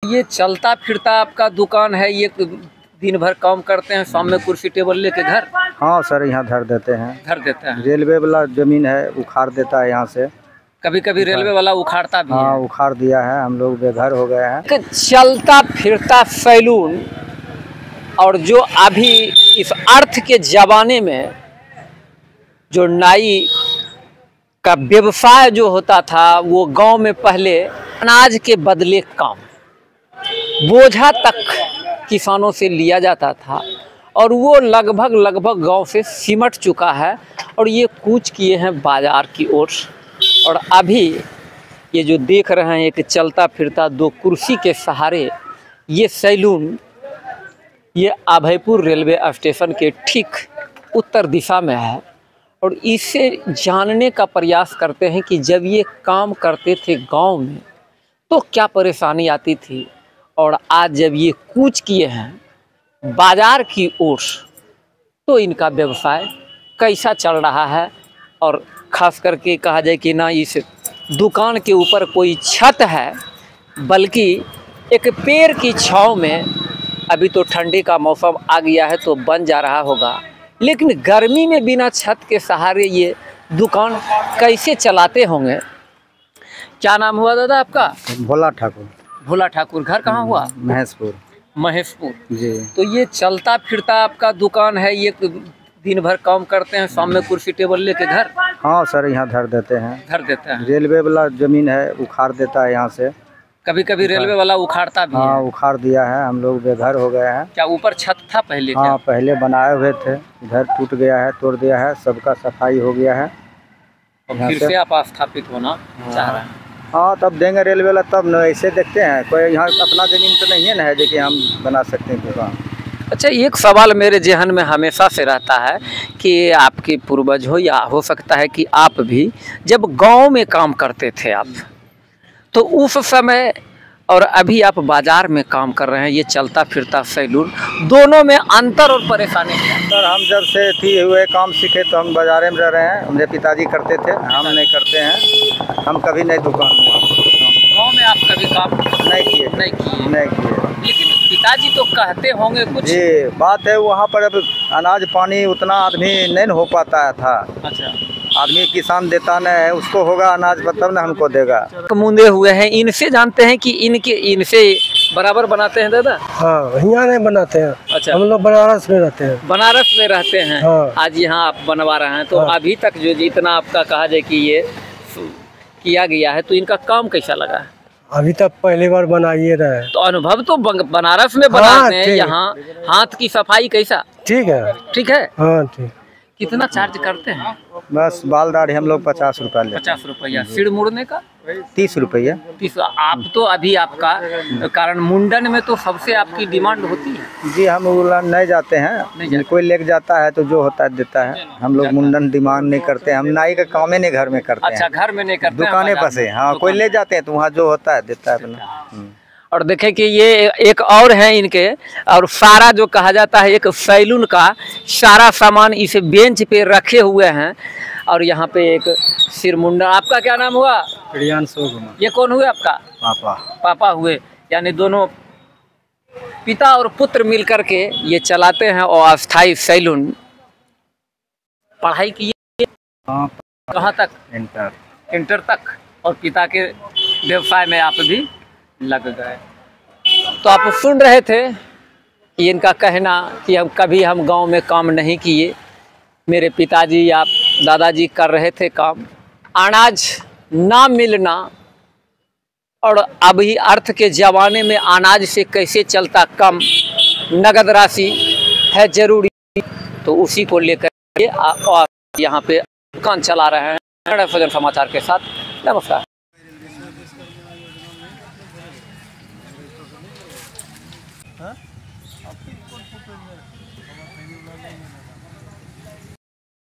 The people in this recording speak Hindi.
ये चलता फिरता आपका दुकान है, ये दिन भर काम करते हैं, शाम में कुर्सी टेबल लेके घर? हाँ सर, यहाँ धर देते हैं। धर देते हैं। रेलवे वाला जमीन है, उखाड़ देता है यहाँ से। कभी कभी रेलवे वाला उखाड़ता भी हाँ, है। उखाड़ दिया है, हम लोग बेघर हो गए हैं। चलता फिरता सैलून, और जो अभी इस अर्थ के ज़माने में जो नाई का व्यवसाय जो होता था, वो गांव में पहले अनाज के बदले काम, बोझा तक किसानों से लिया जाता था, और वो लगभग गांव से सिमट चुका है और ये कूच किए हैं बाज़ार की ओर। और अभी ये जो देख रहे हैं एक चलता फिरता दो कुर्सी के सहारे ये सैलून, ये अभयपुर रेलवे स्टेशन के ठीक उत्तर दिशा में है। और इससे जानने का प्रयास करते हैं कि जब ये काम करते थे गांव में तो क्या परेशानी आती थी, और आज जब ये कूच किए हैं बाज़ार की ओर तो इनका व्यवसाय कैसा चल रहा है। और ख़ास करके कहा जाए कि ना इस दुकान के ऊपर कोई छत है, बल्कि एक पेड़ की छांव में, अभी तो ठंडी का मौसम आ गया है तो बन जा रहा होगा, लेकिन गर्मी में बिना छत के सहारे ये दुकान कैसे चलाते होंगे। क्या नाम हुआ दादा आपका? भोला ठाकुर। भोला ठाकुर। घर कहाँ हुआ? महेशपुर। महेशपुर जी। तो ये चलता फिरता आपका दुकान है, ये दिन भर काम करते हैं, शाम में कुर्सी टेबल लेके घर? हाँ सर, यहाँ धर देते हैं। धर देते हैं। रेलवे वाला जमीन है, उखाड़ देता है यहाँ से। कभी कभी रेलवे वाला उखाड़ता भी हाँ, है। उखाड़ दिया है, हम लोग बेघर हो गए हैं। क्या ऊपर छत था पहले? हाँ, पहले बनाए हुए थे, इधर टूट गया है, तोड़ दिया है, सबका सफाई हो गया है। और फिर से आप स्थापित होना चाह रहे हैं? हाँ, तब देंगे रेलवे वाला, तब न ऐसे देखते हैं। कोई यहाँ अपना ज़मीन तो नहीं है ना, है जो कि हम बना सकते हैं दुकान। अच्छा, एक सवाल मेरे जहन में हमेशा से रहता है कि आपके पूर्वज हो या हो सकता है कि आप भी जब गांव में काम करते थे आप, तो उस समय और अभी आप बाज़ार में काम कर रहे हैं, ये चलता फिरता सैलून, दोनों में अंतर और परेशानी है? सर, हम जब से थी हुए काम सीखे तो हम बाज़ारे में रह रहे हैं। मेरे पिताजी करते थे, हम नहीं करते हैं। हम कभी नहीं दुकान गाँव में आप कभी काम नहीं किए। लेकिन पिताजी तो कहते होंगे कुछ? जी, बात है वहाँ पर अब अनाज पानी उतना आदमी नहीं हो पाता था। अच्छा, आदमी किसान देता नहीं है, उसको होगा अनाज तब ना हमको देगा। मुंदे हुए हैं, इनसे जानते हैं कि इनसे बराबर बनाते हैं दादा? हाँ, यहाँ नहीं बनाते हैं। अच्छा, हम लोग बनारस में रहते हैं। बनारस में रहते हैं। हाँ। आज यहाँ आप बनवा रहे हैं, तो हाँ। अभी तक जो जितना आपका कहा जाए कि ये किया गया है, तो इनका काम कैसा लगा है? अभी तक पहली बार बनाइए रहे। तो अनुभव तो बनारस में बनाते हैं, यहाँ हाथ की सफाई कैसा? ठीक है। ठीक है। हाँ ठीक। कितना चार्ज करते हैं? बस बाल दाढ़ी हम लोग 50 रुपया लेते हैं। 50 रुपया। सिर मुड़ने का 30 रुपया। 30। आप तो अभी आपका कारण मुंडन में तो सबसे आपकी डिमांड होती है? जी, हम नहीं जाते हैं, कोई लेके जाता है तो जो होता है देता है। हम लोग मुंडन डिमांड नहीं करते हैं, हम नाई का काम ही नहीं घर में करते हैं। अच्छा, घर में नहीं करते, दुकाने पर से। हाँ, कोई ले जाते हैं तो वहाँ जो होता है देता है अपना। और देखें कि ये एक और है इनके, और सारा जो कहा जाता है एक सैलून का सारा सामान इस बेंच पे रखे हुए हैं। और यहाँ पे एक सिरमुंडा। आपका क्या नाम हुआ? ये कौन हुए आपका? पापा। पापा हुए, यानी दोनों पिता और पुत्र मिल करके ये चलाते हैं और अस्थाई सैलून। पढ़ाई की कहाँ तक? इंटर तक। और पिता के व्यवसाय में आप भी लग गए। तो आप सुन रहे थे कि इनका कहना कि हम गांव में काम नहीं किए, मेरे पिताजी या दादाजी कर रहे थे काम। अनाज ना मिलना, और अभी अर्थ के ज़माने में अनाज से कैसे चलता कम, नगद राशि है जरूरी, तो उसी को लेकर यहाँ पे दुकान चला रहे हैं। फजर समाचार के साथ नमस्कार। हाँ?